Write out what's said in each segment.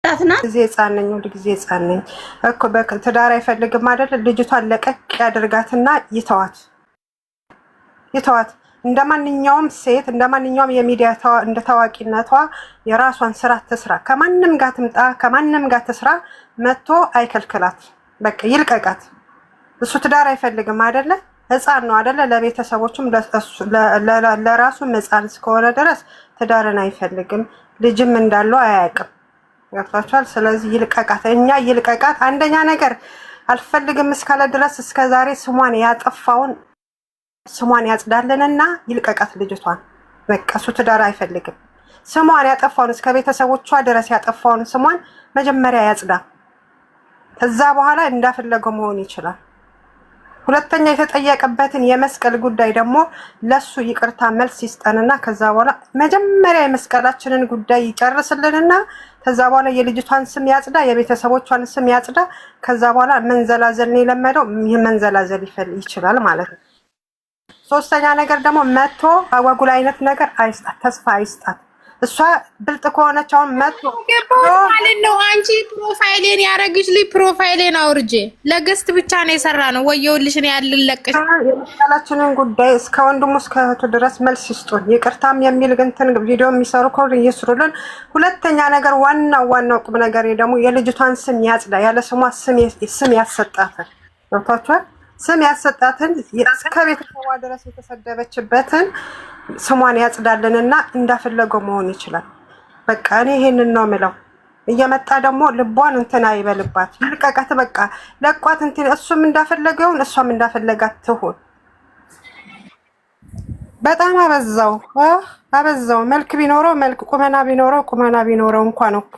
ታትና ጊዜ ህፃን ነኝ ወደ ጊዜ ህፃን ነኝ እኮ በትዳር አይፈልግም አይደል? ልጅቷን ለቀቅ ያደርጋትና ይተዋት እንደማንኛውም ሴት እንደማንኛውም የሚዲያ እንደ ታዋቂነቷ የራሷን ስራ ትስራ። ከማንም ጋር ትምጣ ከማንም ጋር ትስራ፣ መጥቶ አይከልክላት። በቃ ይልቀቃት። እሱ ትዳር አይፈልግም አይደለ? ህፃን ነው አይደለ? ለቤተሰቦቹም ለራሱም ህፃን እስከሆነ ድረስ ትዳርን አይፈልግም። ልጅም እንዳለው አያውቅም። ገብቷችኋል? ስለዚህ ይልቀቃት። እኛ ይልቀቃት። አንደኛ ነገር አልፈልግም እስካለ ድረስ እስከዛሬ ስሟን ያጠፋውን ስሟን ያጽዳልንና ይልቀቃት ልጅቷን። በቃ እሱ ትዳር አይፈልግም። ስሟን ያጠፋውን እስከ ቤተሰቦቿ ድረስ ያጠፋውን ስሟን መጀመሪያ ያጽዳ። ከዛ በኋላ እንዳፈለገው መሆን ይችላል። ሁለተኛ የተጠየቀበትን የመስቀል ጉዳይ ደግሞ ለሱ ይቅርታ መልስ ይስጠንና ከዛ በኋላ መጀመሪያ የመስቀላችንን ጉዳይ ይጨርስልንና ከዛ በኋላ የልጅቷን ስም ያጽዳ፣ የቤተሰቦቿን ስም ያጽዳ። ከዛ በኋላ መንዘላዘል ነው የለመደው፣ መንዘላዘል ይችላል ማለት ነው። ሶስተኛ ነገር ደግሞ መጥቶ አጓጉል አይነት ነገር አይስጣት፣ ተስፋ አይስጣት። እሷ ብልጥ ከሆነች አሁን መጥቶ ማለት ነው። አንቺ ፕሮፋይሌን ያረግሽ ልጅ ፕሮፋይሌን አውርጄ ለገስት ብቻ ነው የሰራ ነው ወየውልሽ ነው ያልለቀሽ። የመስቀላችንን ጉዳይ እስከ ወንድሙ እስከ እህቱ ድረስ መልስ ይስጡን። ይቅርታም የሚል እንትን ቪዲዮ የሚሰሩ ከሆነ ይስሩልን። ሁለተኛ ነገር ዋናው ቁም ነገር ደግሞ የልጅቷን ስም ያጽዳ። ያለ ስሟ ስም ያሰጣትን ገብቷችኋል? ስም ያሰጣትን እስከ ቤተሰቧ ድረስ የተሰደበችበትን ስሟን ያጽዳልንና እንዳፈለገው መሆን ይችላል። በቃ እኔ ይሄንን ነው የምለው። እየመጣ ደግሞ ልቧን እንትን አይበልባት፣ ይልቀቃት። በቃ ለቋት እንትን እሱም እንዳፈለገውን እሷም እንዳፈለጋት ትሁን። በጣም አበዛው። መልክ ቢኖረው መልክ፣ ቁመና ቢኖረው እንኳን ኦኬ።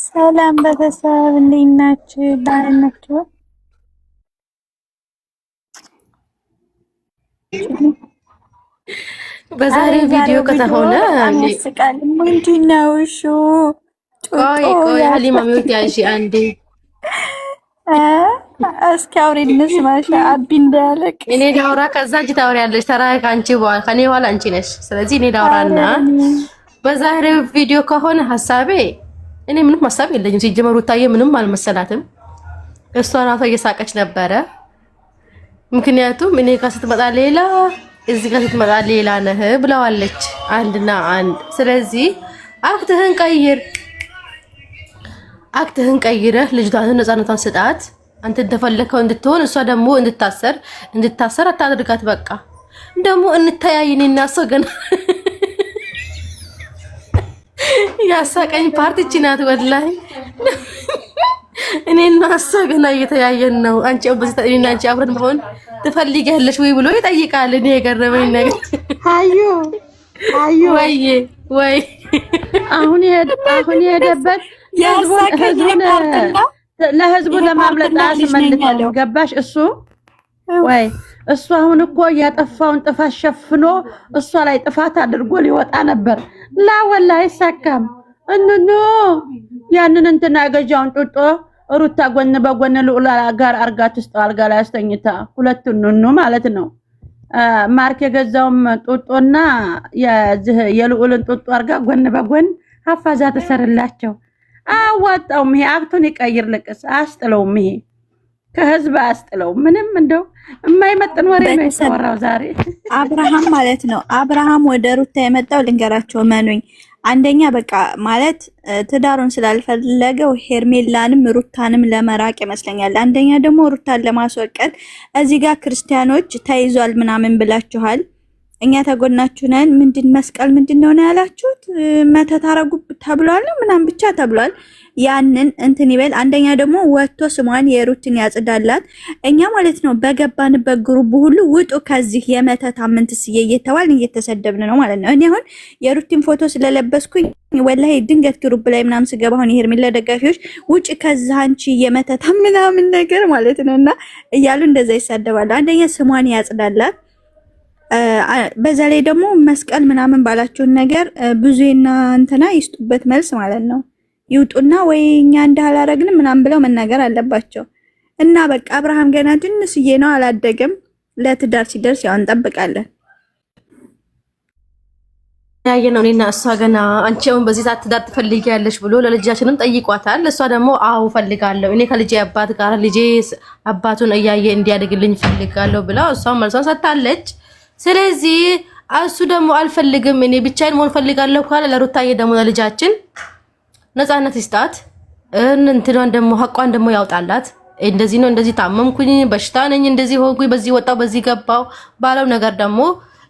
ሰላም ቤተሰብ እንዴት ናችሁ? ደህና ናችሁ? በዛሬ ቪዲዮ ከተሆነ ያስቃል። ምንድነው? እሺ ቆይ ሀሊማ ሚውት ያሺ አንዴ እስኪ አውሪ እንስማሽ። አቢ እንዳያለቅ እኔ ዳውራ ከዛ አንቺ ታወሪያለሽ። ተራ ካንቺ በኋላ ከኔ በኋላ አንቺ ነሽ። ስለዚህ እኔ ዳውራና በዛሬው ቪዲዮ ከሆነ ሐሳቤ እኔ ምንም ሐሳብ የለኝም። ሲጀመሩ ታየ ምንም አልመሰላትም። እሷ ራሷ እየሳቀች ነበረ። ምክንያቱም እኔ ጋር ስትመጣ ሌላ እዚህ ጋር ስትመጣ ሌላ ነህ ብለዋለች አንድና አንድ። ስለዚህ አክትህን ቀይረህ ልጅቷን ነፃነቷን ስጣት። አንተ እንደፈለከው እንድትሆን እሷ ደግሞ እንድታሰር አታድርጋት። በቃ ደግሞ እንተያይን እና እሷ ገና ያሳቀኝ ፓርት እቺ ናት ወላሂ። እኔና እሷ ገና እየተያየን ነው። አንቺ በዚህ አንቺ አብረን መሆን ትፈልጊያለሽ ወይ ብሎ ይጠይቃል። እኔ የገረመኝ ነገር አዩ ወይ አሁን የሄደበት ለህዝቡ ለማምለጥ አስመልከው ገባሽ? እሱ አሁን እኮ ያጠፋውን ጥፋት ሸፍኖ እሷ ላይ ጥፋት አድርጎ ሊወጣ ነበር። ላ ወላሂ አይሳካም። እንኑ ያንን እንትና ገጃውን ጡጦ ሩታ ጎን በጎን ልዑላ ጋር አርጋት ውስጥ አልጋ ላይ አስተኝታ ሁለቱን ነው ማለት ነው። ማርክ የገዛውም ጡጦና የልዑልን ጡጦ አርጋ ጎን በጎን ሀፋዛ ተሰርላቸው። አዋጣውም። ይሄ አክቱን ይቀይር ልቅስ አስጥለውም። ይሄ ከህዝብ አስጥለው ምንም እንደው የማይመጥን ወሬ ነው የተወራው ዛሬ። አብርሃም ማለት ነው። አብርሃም ወደ ሩታ የመጣው ልንገራቸው መኑኝ። አንደኛ በቃ ማለት ትዳሩን ስላልፈለገው ሄርሜላንም ሩታንም ለመራቅ ይመስለኛል። አንደኛ ደግሞ ሩታን ለማስወቀድ እዚህ ጋር ክርስቲያኖች ተይዟል ምናምን ብላችኋል። እኛ ተጎናችሁ ነን። ምንድን መስቀል ምንድነው ነው ያላችሁት? መተት አረጉ ተብሏል ምናምን ብቻ ተብሏል። ያንን እንትን ይበል። አንደኛ ደግሞ ወጥቶ ስሟን የሩትን ያጽዳላት። እኛ ማለት ነው በገባንበት ግሩፕ ሁሉ ውጡ ከዚህ የመተት አምንትስዬ እየተባልን እየተሰደብን ነው ማለት ነው። እኔ አሁን የሩትን ፎቶ ስለለበስኩኝ ወላሂ ድንገት ግሩፕ ላይ ምናምን ስገባ አሁን የሄርሜላ ደጋፊዎች ውጪ ከዛ አንቺ የመተት ምናምን ነገር ማለት ነውና እያሉ እንደዛ ይሳደባሉ። አንደኛ ስሟን ያጽዳላት። በዛ ላይ ደግሞ መስቀል ምናምን ባላችሁን ነገር ብዙና እንትና ይስጡበት መልስ ማለት ነው። ይውጡና ወይ እኛ እንዳላረግን ምናምን ብለው መናገር አለባቸው። እና በቃ አብርሃም ገና ትንሽዬ ነው አላደገም። ለትዳር ሲደርስ ያው እንጠብቃለን። ያየነው እኔና እሷ ገና አንቺ አሁን በዚህ ሰዓት ትዳር ትፈልጊያለሽ ብሎ ለልጃችንም ጠይቋታል። እሷ ደግሞ አዎ ፈልጋለሁ፣ እኔ ከልጄ አባት ጋር ልጄ አባቱን እያየ እንዲያድግልኝ ፈልጋለሁ ብላ እሷ መልሷን ሰጥታለች። ስለዚህ እሱ ደግሞ አልፈልግም እኔ ብቻዬን መሆን ፈልጋለሁ ካለ ለሩታዬ ደግሞ ለልጃችን ነፃነት ይስጣት። እንትኗን ደግሞ ሐቋን ደግሞ ያውጣላት። እንደዚህ ነው እንደዚህ ታመምኩኝ፣ በሽታ ነኝ፣ እንደዚህ ሆንኩኝ፣ በዚህ ወጣው፣ በዚህ ገባው ባለው ነገር ደግሞ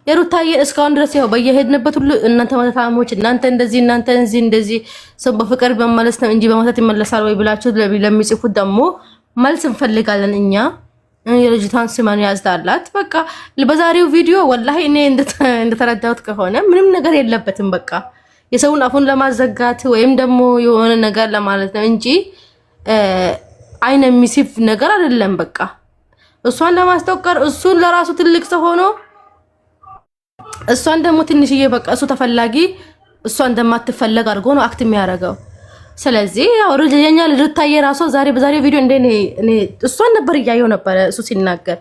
የሩታዬ እስካሁን ድረስ ያው በየሄድንበት ሁሉ እናንተ መታሞች፣ እናንተ እንደዚህ ሰው በፍቅር በመለስ ነው እንጂ በመተት ይመለሳል ወይ ብላችሁ ለሚጽፉት ደግሞ መልስ እንፈልጋለን። እኛ የልጅቷን ስማን ያዝዳላት። በቃ በዛሬው ቪዲዮ ወላሂ እኔ እንደተረዳሁት ከሆነ ምንም ነገር የለበትም። በቃ የሰውን አፉን ለማዘጋት ወይም ደግሞ የሆነ ነገር ለማለት ነው እንጂ አይነ የሚሲፍ ነገር አይደለም። በቃ እሷን ለማስተዋወቅ እሱን ለራሱ ትልቅ ሰው ሆኖ እሷን ደግሞ ትንሽዬ በቃ እሱ ተፈላጊ እሷ እንደማትፈለግ አድርጎ ነው አክት የሚያደርገው። ስለዚህ ያው የኛ ልጅታዬ ራሷ በዛሬው ቪዲዮ እኔ እሷን ነበር እያየው ነበር እሱ ሲናገር፣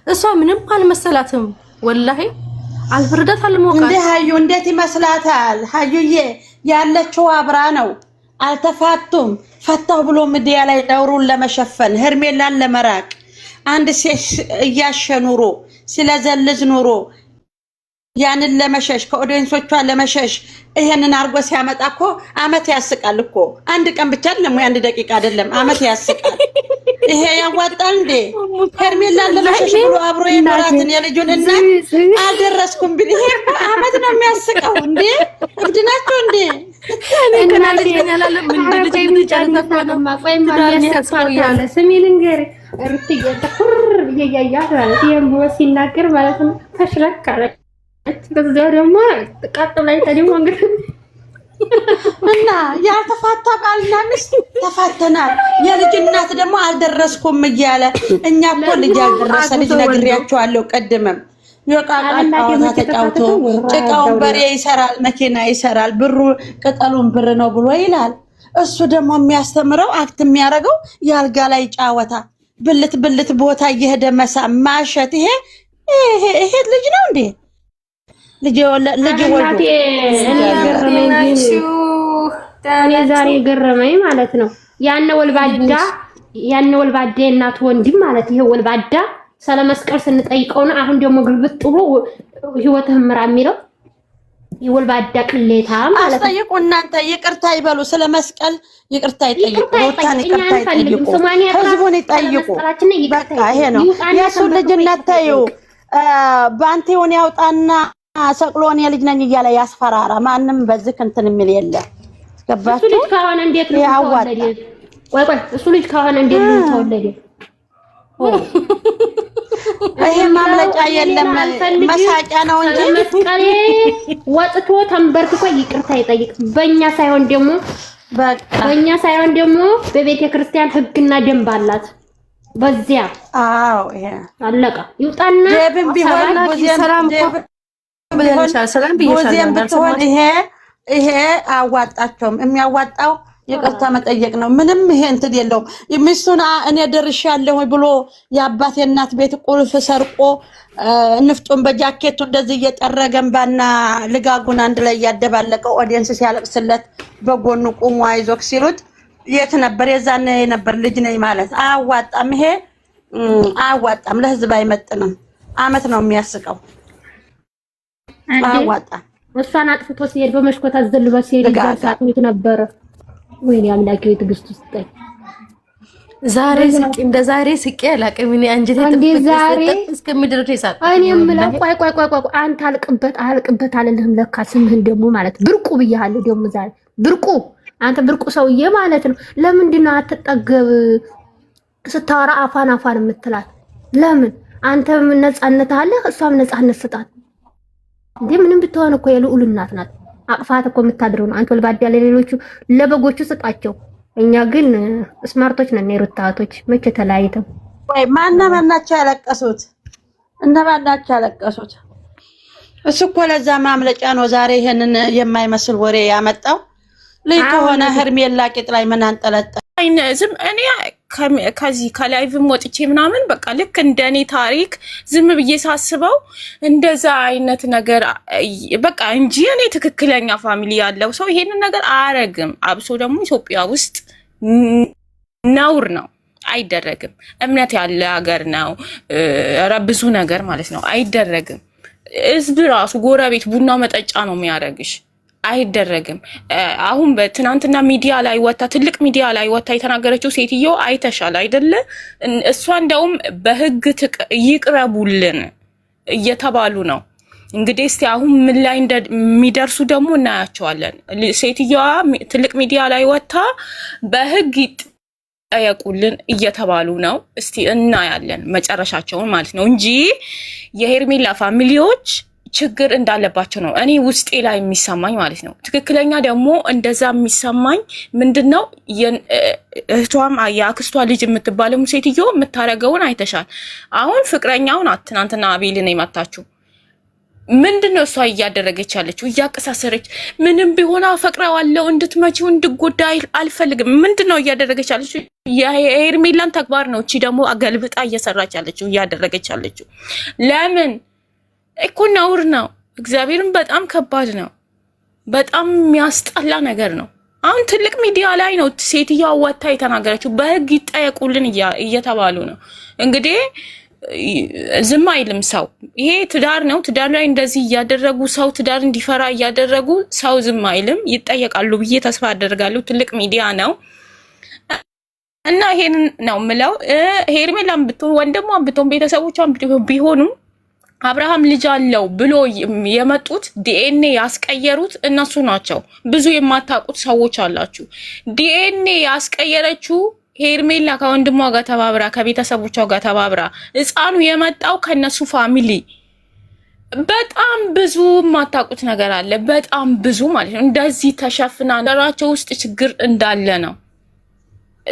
እሷ ምንም አልመሰላትም። ወላሂ አልፍርዳት አልሞቃት። እንዴ ሀዩ እንዴት ይመስላታል? ሀዩዬ ያለችው አብራ ነው። አልተፋቱም። ፈታው ብሎ ሚዲያ ላይ ነውሩን ለመሸፈን ሄርሜላን ለመራቅ አንድ ሴት እያሸኑሮ ስለዘልዝ ኑሮ ያንን ለመሸሽ ከኦዲየንሶቿ ለመሸሽ ይሄንን አርጎ ሲያመጣ እኮ አመት ያስቃል እኮ። አንድ ቀን ብቻ አይደለም ወይ አንድ ደቂቃ አይደለም፣ አመት ያስቃል። ይሄ ያዋጣል እንዴ? ሄርሜላን ለመሸሽ ብሎ አብሮ የኖራትን የልጁን እናት አልደረስኩም ቢል ይሄ አመት ነው የሚያስቀው እንዴ? እብድናቸው እንዴ? ሲናገር ማለት ነው ተሽለካለ ከዛ ደግሞ ተቃጥ ላይ ታዲው እንግዲህ እና ያልተፋታ ባልና ሚስት ተፋተናል። የልጅ እናት ደግሞ አልደረስኩም እያለ እኛ እኮ ልጅ ያልደረሰ ልጅ ነግሬያቸዋለሁ። ቀድመም የቃቃታ ተጫውቶ ጭቃውን በሬ ይሰራል፣ መኪና ይሰራል፣ ብሩ ቅጠሉን ብር ነው ብሎ ይላል። እሱ ደግሞ የሚያስተምረው አክት የሚያደርገው ያልጋ ላይ ጫወታ፣ ብልት ቦታ እየሄደ መሳም ማሸት። ይሄ ልጅ ነው እንዴ? ልጅ ወልዶ እኔ ዛሬ ገረመኝ ማለት ነው። ያነ ወልባዳ እናት ወንድም ማለት ይሄ ወልባዳ ሰለመስቀል ስንጠይቀው ነው። አሁን ደግሞ ግልብጥ ብሎ ህይወትህን ምራ የሚለው የወልባዳ ቅሌታ ማለት ነው። አስጠይቁ እናንተ ይቅርታ ይበሉ። ስለመስቀል ይቅርታ ይጠይቁ። ሮታን ይቅርታ ይጠይቁ። ህዝቡን ይጠይቁ። በቃ ይሄ ነው የሱ ልጅነት። ታዩ ባንቴውን ያውጣና ሰቅሎን የልጅ ነኝ እያለ ያስፈራራ። ማንም በዚህ እንትን የሚል የለ። ገባችሁ? እሱ ልጅ ከሆነ እንዴት ነው ተወለደ? ቆይ እሱ ልጅ ከሆነ እንዴት ነው ተወለደ? ይሄ ማምለጫ የለም መሳቂያ ነው እንጂ መስቀሌ ወጥቶ ተንበርክኮ ይቅርታ ይጠይቅ። በእኛ ሳይሆን ደግሞ በቤተ ክርስቲያን ህግና ደንብ አላት። በዚያ ይሄ አለቃ ይውጣና ደብን ቢሆን ሰላም ሰላም ብትሆን ይሄ አዋጣቸውም። የሚያዋጣው ይቅርታ መጠየቅ ነው። ምንም ይሄ እንትን የለውም። ሚስቱን እኔ ደርሻለሁ ብሎ የአባቴ እናት ቤት ቁልፍ ሰርቆ ንፍጡን በጃኬቱ እንደዚህ እየጠረገንባና ልጋጉን አንድ ላይ ያደባለቀው ኦዲየንስ ሲያለቅስለት በጎኑ ቁሙ አይዞክ ሲሉት የት ነበር? የዛኔ ነበር ልጅ ነኝ ማለት። አያዋጣም። ይሄ አያዋጣም። ለህዝብ አይመጥንም። አመት ነው የሚያስቀው። አያዋጣም። እሷን አጥፍቶ ሲሄድ በመሽኮት አዘልባ ሲሄድ ይዛሳት ነበር። ወይኔ አምላኬ ትግስት ውስጥ ዛሬ ስቄ አላቅም። እኔ አንጀቴ እስከሚደርስ ይሳቅ። እኔ የምለው ቆይ አንተ አልቅበት አልልህም። ለካ ስምህን ደግሞ ማለት ብርቁ ብያለሁ። ደግሞ ዛሬ ብርቁ አንተ ብርቁ ሰውዬ ማለት ነው። ለምንድን ነው አትጠገብ ስታወራ አፋን የምትላት? ለምን አንተም ነፃነት አለ፣ እሷም ነፃነት ስጣት። እንዴ ምንም ብትሆን እኮ የልዑል እናት ናት። አቅፋት እኮ የምታድረው ነው። አንተ ወልባዳ ለሌሎቹ ለበጎቹ ስጣቸው። እኛ ግን ስማርቶች ነን። የሩታቶች መቼ ተለያይተው ወይ ማናቸው ያለቀሱት? እነማናቸው ያለቀሱት? እሱ እኮ ለዛ ማምለጫ ነው ዛሬ ይሄንን የማይመስል ወሬ ያመጣው። ልጅ ከሆነ ሄርሜላ ቂጥ ላይ ምን አንጠለጠለ? እኔ ከዚህ ከላይቭም ወጥቼ ምናምን በቃ ልክ እንደኔ ታሪክ ዝም ብዬ ሳስበው እንደዛ አይነት ነገር በቃ እንጂ እኔ ትክክለኛ ፋሚሊ ያለው ሰው ይሄንን ነገር አያረግም። አብሶ ደግሞ ኢትዮጵያ ውስጥ ነውር ነው፣ አይደረግም። እምነት ያለ ሀገር ነው፣ ብዙ ነገር ማለት ነው፣ አይደረግም። ህዝብ ራሱ ጎረቤት ቡና መጠጫ ነው የሚያደርግሽ። አይደረግም። አሁን በትናንትና ሚዲያ ላይ ወጣ ትልቅ ሚዲያ ላይ ወጣ የተናገረችው ሴትዮ አይተሻል አይደለ? እሷ እንደውም በህግ ይቅረቡልን እየተባሉ ነው። እንግዲህ እስቲ አሁን ምን ላይ እንደሚደርሱ ደግሞ እናያቸዋለን። ሴትዮዋ ትልቅ ሚዲያ ላይ ወጣ በህግ ይጠየቁልን እየተባሉ ነው። እስቲ እናያለን መጨረሻቸውን ማለት ነው እንጂ የሄርሜላ ፋሚሊዎች ችግር እንዳለባቸው ነው እኔ ውስጤ ላይ የሚሰማኝ ማለት ነው። ትክክለኛ ደግሞ እንደዛ የሚሰማኝ ምንድነው እህቷም የአክስቷ ልጅ የምትባለው ሴትዮ የምታረገውን አይተሻል። አሁን ፍቅረኛውን ትናንትና አቤልን የመታችው ምንድነው እሷ እያደረገች ያለችው? እያቀሳሰረች ምንም ቢሆን አፈቅረዋለሁ እንድትመጪው እንድጎዳ አልፈልግም። ምንድነው እያደረገች ያለችው? የሄርሜላን ተግባር ነው እቺ ደግሞ አገልብጣ እየሰራች ያለችው እያደረገች ያለችው። ለምን እኮ ነውር ነው። እግዚአብሔርን በጣም ከባድ ነው። በጣም የሚያስጠላ ነገር ነው። አሁን ትልቅ ሚዲያ ላይ ነው ሴትዮዋ ወጣ የተናገረችው። በህግ ይጠየቁልን እየተባሉ ነው። እንግዲህ ዝም አይልም ሰው። ይሄ ትዳር ነው። ትዳር ላይ እንደዚህ እያደረጉ ሰው ትዳር እንዲፈራ እያደረጉ ሰው ዝም አይልም። ይጠየቃሉ ብዬ ተስፋ አደርጋለሁ። ትልቅ ሚዲያ ነው እና ይሄን ነው የምለው። ሄርሜላም ብትሆን ወንድሟም ብትሆን ቤተሰቦቿም ቢሆኑ አብርሃም ልጅ አለው ብሎ የመጡት ዲኤንኤ ያስቀየሩት እነሱ ናቸው። ብዙ የማታውቁት ሰዎች አላችሁ። ዲኤንኤ ያስቀየረችው ሄርሜላ ከወንድሟ ጋር ተባብራ ከቤተሰቦቿ ጋር ተባብራ፣ ህፃኑ የመጣው ከነሱ ፋሚሊ። በጣም ብዙ የማታውቁት ነገር አለ። በጣም ብዙ ማለት ነው። እንደዚህ ተሸፍና ነገራቸው ውስጥ ችግር እንዳለ ነው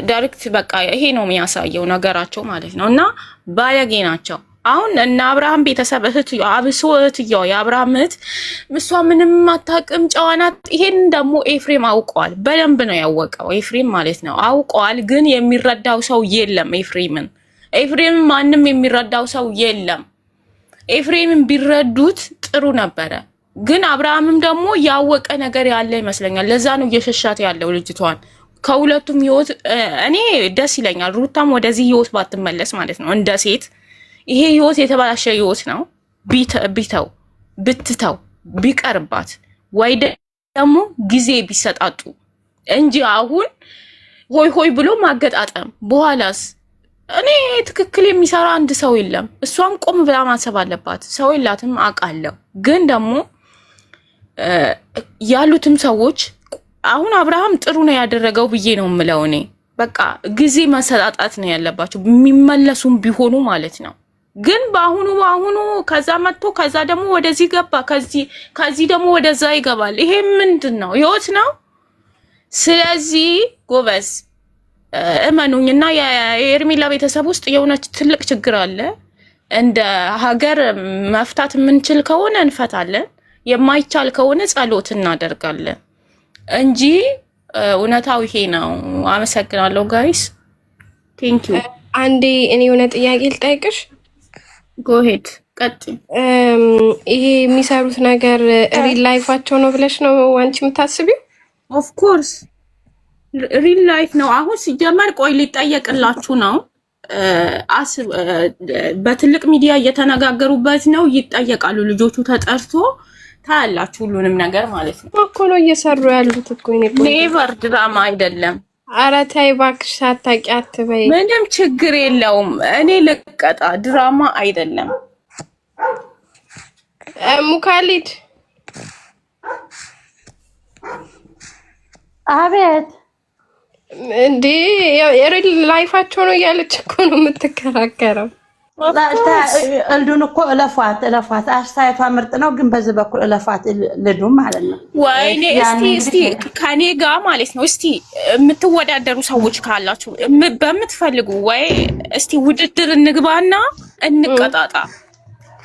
ዳይሬክት በቃ ይሄ ነው የሚያሳየው ነገራቸው ማለት ነው። እና ባለጌ ናቸው። አሁን እና አብርሃም ቤተሰብ አብሶ እህትየው የአብርሃም እህት እሷ ምንም አታውቅም ጨዋናት። ይሄን ደግሞ ኤፍሬም አውቀዋል። በደንብ ነው ያወቀው ኤፍሬም ማለት ነው። አውቀዋል፣ ግን የሚረዳው ሰው የለም። ኤፍሬምን ማንም የሚረዳው ሰው የለም። ኤፍሬምን ቢረዱት ጥሩ ነበረ፣ ግን አብርሃምም ደግሞ ያወቀ ነገር ያለ ይመስለኛል። ለዛ ነው እየሸሻት ያለው ልጅቷን ከሁለቱም ህይወት። እኔ ደስ ይለኛል ሩታም ወደዚህ ህይወት ባትመለስ ማለት ነው እንደ ሴት። ይሄ ህይወት የተባላሸ ህይወት ነው። ብትተው ቢቀርባት ወይ ደግሞ ጊዜ ቢሰጣጡ እንጂ አሁን ሆይ ሆይ ብሎ ማገጣጠም በኋላስ እኔ ትክክል የሚሰራ አንድ ሰው የለም። እሷም ቆም ብላ ማሰብ አለባት። ሰው የላትም አውቃለሁ፣ ግን ደግሞ ያሉትም ሰዎች አሁን አብርሃም ጥሩ ነው ያደረገው ብዬ ነው የምለው እኔ። በቃ ጊዜ መሰጣጣት ነው ያለባቸው የሚመለሱም ቢሆኑ ማለት ነው። ግን በአሁኑ ከዛ መጥቶ ከዛ ደግሞ ወደዚህ ገባ፣ ከዚህ ደግሞ ወደዛ ይገባል። ይሄ ምንድን ነው? ህይወት ነው። ስለዚህ ጎበዝ እመኑኝና የሄርሜላ ቤተሰብ ውስጥ የሆነች ትልቅ ችግር አለ። እንደ ሀገር መፍታት የምንችል ከሆነ እንፈታለን፣ የማይቻል ከሆነ ጸሎት እናደርጋለን እንጂ እውነታው ይሄ ነው። አመሰግናለሁ ጋይስ ቴንክ ዩ። አንዴ እኔ የሆነ ጥያቄ ልጠይቅሽ። ጎሄድ ቀጥይ። ይሄ የሚሰሩት ነገር ሪል ላይፋቸው ነው ብለሽ ነው አንቺ የምታስቢው? ኦፍ ኮርስ ሪል ላይፍ ነው። አሁን ሲጀመር ቆይ ሊጠየቅላችሁ ነው። በትልቅ ሚዲያ እየተነጋገሩበት ነው። ይጠየቃሉ ልጆቹ ተጠርቶ ታያላችሁ ሁሉንም ነገር ማለት ነው። እኮ ነው እየሰሩ ያሉት እኮ ኔቨር ድራማ አይደለም። ኧረ ተይ እባክሽ ሳታውቂ አትበይ። ምንም ችግር የለውም። እኔ ልቀጣ ድራማ አይደለም። ሙካሊድ አቤት። እንዴ የሪል ላይፋቸው ነው እያለች እኮ ነው የምትከራከረው። እልዱን እኮ እለፏት። አስተያየቷ ምርጥ ነው፣ ግን በዚህ በኩል እለፏት ልዱን ማለት ነው። ወይኔ እስቲ ከኔ ጋር ማለት ነው። እስቲ የምትወዳደሩ ሰዎች ካላችሁ በምትፈልጉ ወይ እስቲ ውድድር እንግባና እንቀጣጣ።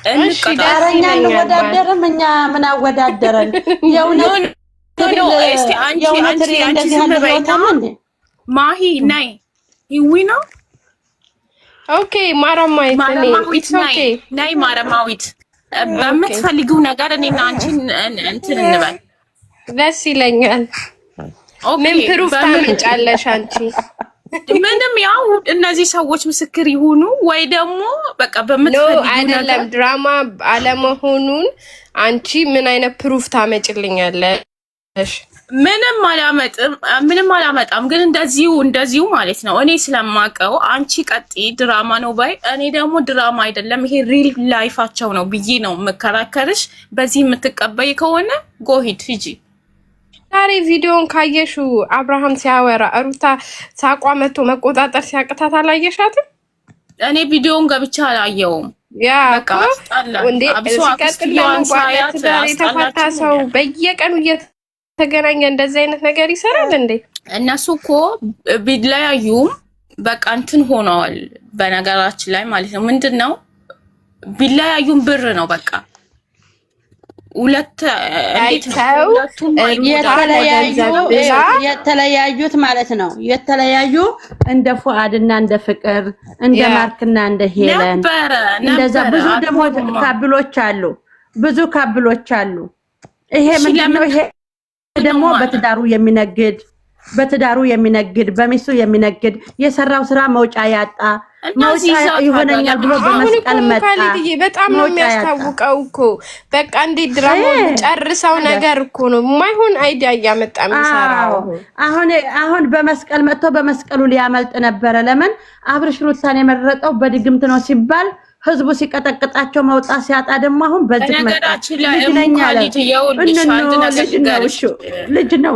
እኛ እንወዳደርም። እኛ ምን አወዳደረን? የእውነት እስቲ አንቺ ዝም በይና ማሂ ናይ ይዊና ኦኬ ማራማዊት ነይ ማረማዊት በምትፈልጊው ነገር እኔና አንቺ እንትን እንበል ደስ ይለኛል። ምን ፕሩፍ ታመጫለሽ አንቺ? ምንም ያው እነዚህ ሰዎች ምስክር ይሁኑ ወይ ደግሞ በቃ በምትፈልጊው አይደለም ድራማ አለመሆኑን አንቺ ምን አይነት ፕሩፍ ታመጭልኛለሽ? ምንም አላመጣም። ግን እንደዚሁ ማለት ነው እኔ ስለማቀው አንቺ ቀጥይ ድራማ ነው ባይ፣ እኔ ደግሞ ድራማ አይደለም ይሄ ሪል ላይፋቸው ነው ብዬ ነው መከራከርሽ። በዚህ የምትቀበይ ከሆነ ጎሂድ ሂጂ። ዛሬ ቪዲዮን ካየሹ አብርሃም ሲያወራ ሩታ ሳቋ መጥቶ መቆጣጠር ሲያቅታት አላየሻትም? እኔ ቪዲዮን ገብቻ አላየውም። ያ በቃ እንዴ ሲቀጥል ለማቋረጥ የተፈታ ሰው በየቀኑ እየተገናኘ እንደዚህ አይነት ነገር ይሰራል እንዴ? እነሱ እኮ ቢለያዩም በቃ እንትን ሆነዋል። በነገራችን ላይ ማለት ነው ምንድነው ቢለያዩም ብር ነው በቃ የተለያዩት ማለት ነው። የተለያዩ እንደ ፉአድና እንደ ፍቅር እንደ ማርክና እንደ ሄለን እንደዛ ብዙ ደግሞ ካብሎች አሉ። ይሄ ምንድነው? ይሄ ደግሞ በትዳሩ የሚነግድ በሚስቱ የሚነግድ የሰራው ስራ መውጫ ያጣ መውጫ ይሆነኛል ብሎ በመስቀል መጣ። በጣም ነው የሚያስታውቀው እኮ በቃ እንዴ ድራማው ጨርሰው ነገር እኮ ነው የማይሆን አይዲያ እያመጣ የሚሰራው። አሁን በመስቀል መጥቶ በመስቀሉ ሊያመልጥ ነበረ። ለምን አብርሽ ሩታን የመረጠው በድግምት ነው ሲባል ህዝቡ ሲቀጠቅጣቸው መውጣት ሲያጣ ደግሞ አሁን በዚህ መጣ። ልጅ ነው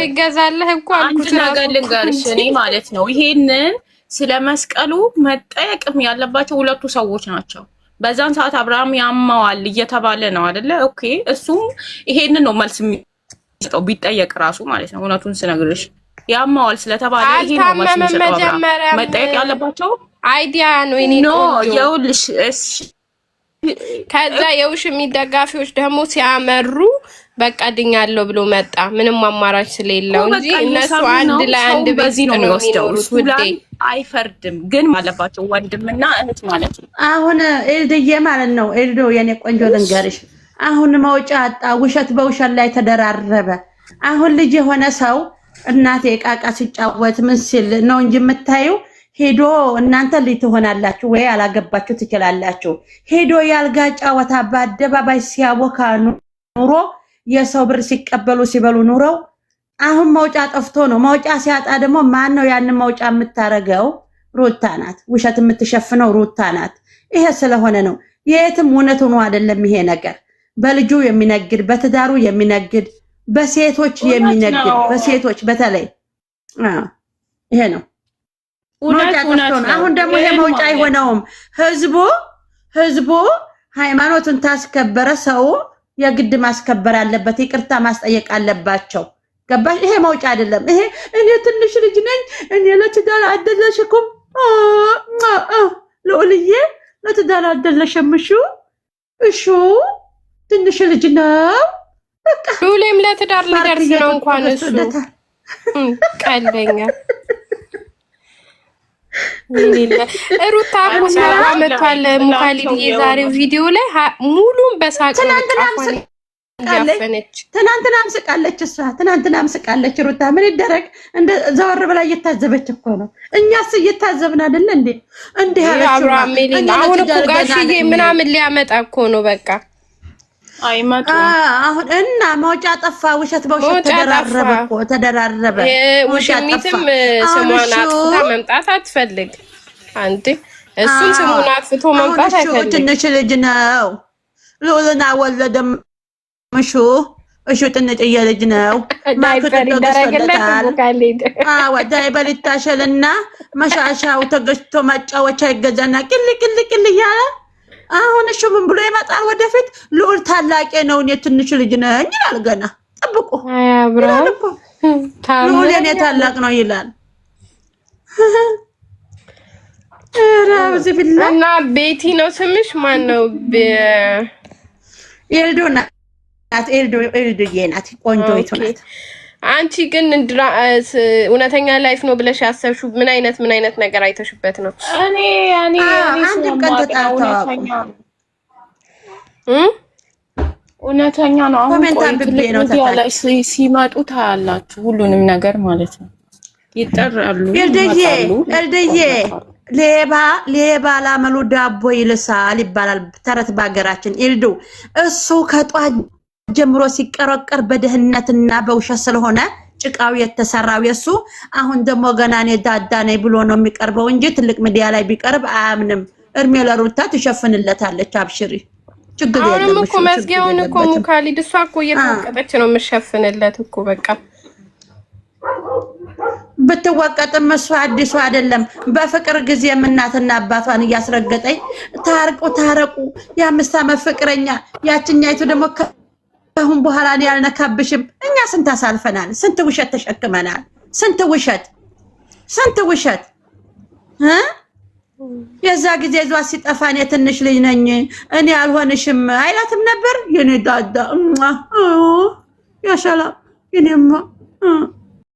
ይገዛለህ እኮ አልኩት ነገር ልንገርሽ እኔ ማለት ነው። ይሄንን ስለመስቀሉ መጠየቅም ያለባቸው ሁለቱ ሰዎች ናቸው። በዛን ሰዓት አብርሃም ያማዋል እየተባለ ነው አይደለ? ኦኬ እሱም ይሄንን ነው መልስ የሚሰጠው ቢጠየቅ ራሱ ማለት ነው። እውነቱን ስነግርሽ ያማዋል ስለተባለ ይሄ ነው መልስ የሚሰጠው። መጠየቅ ያለባቸው አይዲያ ነው እኔ ነው የውልሽ። ከዛ የውሽሚ ደጋፊዎች ደግሞ ሲያመሩ በቃ ድኛለሁ ብሎ መጣ። ምንም አማራጭ ስለሌለው እንጂ እነሱ አንድ ለአንድ በዚህ ነው የሚወስደው። ሱዳን አይፈርድም ግን አለባቸው ወንድምና እህት ማለት ነው። አሁን ኤልድዬ ማለት ነው። ኤልዶ የኔ ቆንጆ ልንገርሽ፣ አሁን መውጫ አጣ። ውሸት በውሸት ላይ ተደራረበ። አሁን ልጅ የሆነ ሰው እናቴ ቃቃ ሲጫወት ምን ሲል ነው እንጂ የምታዩ ሄዶ እናንተ ልጅ ትሆናላችሁ ወይ አላገባችሁ ትችላላችሁ። ሄዶ ያልጋ ጫወታ በአደባባይ ሲያቦካ ኑሮ የሰው ብር ሲቀበሉ ሲበሉ ኑረው አሁን መውጫ ጠፍቶ ነው። መውጫ ሲያጣ ደግሞ ማን ነው ያንን መውጫ የምታረገው? ሩታ ናት። ውሸት የምትሸፍነው ሩታ ናት። ይሄ ስለሆነ ነው። የትም እውነት ሆኖ አይደለም ይሄ ነገር። በልጁ የሚነግድ በትዳሩ የሚነግድ በሴቶች የሚነግድ በሴቶች በተለይ ይሄ ነው መውጫ ጠፍቶ ነው። አሁን ደግሞ ይሄ መውጫ አይሆነውም። ህዝቡ ሃይማኖቱን ታስከበረ ሰው የግድ ማስከበር አለበት። ይቅርታ ማስጠየቅ አለባቸው። ገባሽ? ይሄ መውጫ አይደለም። ይሄ እኔ ትንሽ ልጅ ነኝ እኔ ለትዳር አደለሽኩም ለኦልዬ ለትዳር አደለሽም እሹ ትንሽ ልጅ ነው። በቃ ሉሌም ለትዳር ሊደርስ ነው እንኳን እሱ ቀለኛ ሩታ ሙስሊም መጥቷል። ሙካሊድ የዛሬው ቪዲዮ ላይ ሙሉን በሳቅ ትናንትናም ስቃለች። እሷ ትናንትናም ስቃለች። ሩታ ምን ይደረግ እንደ ዘወር ብላ እየታዘበች እኮ ነው። እኛስ እየታዘብን አይደለ እንዴ? እንዴ አብራም አሁን እኮ ጋሽዬ ምናምን ሊያመጣ እኮ ነው። በቃ አይመጡ አሁን እና መውጫ ጠፋ። ውሸት በውሸት ተደራረበ። ውሽሚትም ስሟን አጥፍታ መምጣት አትፈልግ። አንተ እሱን ስሙን አጥፍቶ መምጣት አይፈልግ። ትንሽ ልጅ ነው። ሉልና ወለደም እሹ ትንጥዬ ልጅ ነው። ዳይፐር ይደረግለታል። ዳይፐር ይታሸልና መሻሻው ተገዝቶ መጫወቻ ይገዛና ቅል እያለ አሁን እሹ ምን ብሎ ይመጣል ወደፊት? ልዑል ታላቄ ነው እኔ ትንሽ ልጅ ነኝ ይላል። ገና ጠብቁ። ልዑል የኔ ታላቅ ነው ይላል። እና ቤቲ ነው ስምሽ? ማን ነው? ኤልዶ ናት። ኤልዶዬ ናት። ቆንጆይቱ ናት። አንቺ ግን እውነተኛ ላይፍ ነው ብለሽ ያሰብሽው ምን አይነት ነገር አይተሽበት ነው? እኔ እውነተኛ ነው። አሁን ሚዲያ ላይ ሲመጡ ታያላችሁ ሁሉንም ነገር ማለት ነው። ይጠራሉ። እልድዬ ሌባ ላመሉ ዳቦ ይልሳል ይባላል ተረት በሀገራችን። ይልዱ እሱ ከጧት ጀምሮ ሲቀረቀር በደህንነትና በውሸት ስለሆነ ጭቃው የተሰራው የሱ አሁን ደግሞ ገና እኔ ዳዳ ነኝ ብሎ ነው የሚቀርበው እንጂ ትልቅ ሚዲያ ላይ ቢቀርብ አያምንም። እርሜ ለሩታ ትሸፍንለታለች። አብሽሪ ችግር የለም። አሁንም እኮ መዝጊያውን እኮ ሙካሊድ እሷ እኮ እየተወቀጠች ነው የምትሸፍንለት እኮ በቃ ብትወቀጥም እሱ አዲሱ አይደለም። በፍቅር ጊዜ እናትና አባቷን እያስረገጠኝ ታረቁ የ5 ዓመት ፍቅረኛ ያችኛይቱ ደግሞ አሁን በኋላ ነው ያልነካብሽም። እኛ ስንት አሳልፈናል፣ ስንት ውሸት ተሸክመናል፣ ስንት ውሸት የዛ ጊዜ ዟ ሲጠፋን የትንሽ ልጅ ነኝ እኔ አልሆንሽም አይላትም ነበር የኔ ዳዳ ያሻላ የኔማ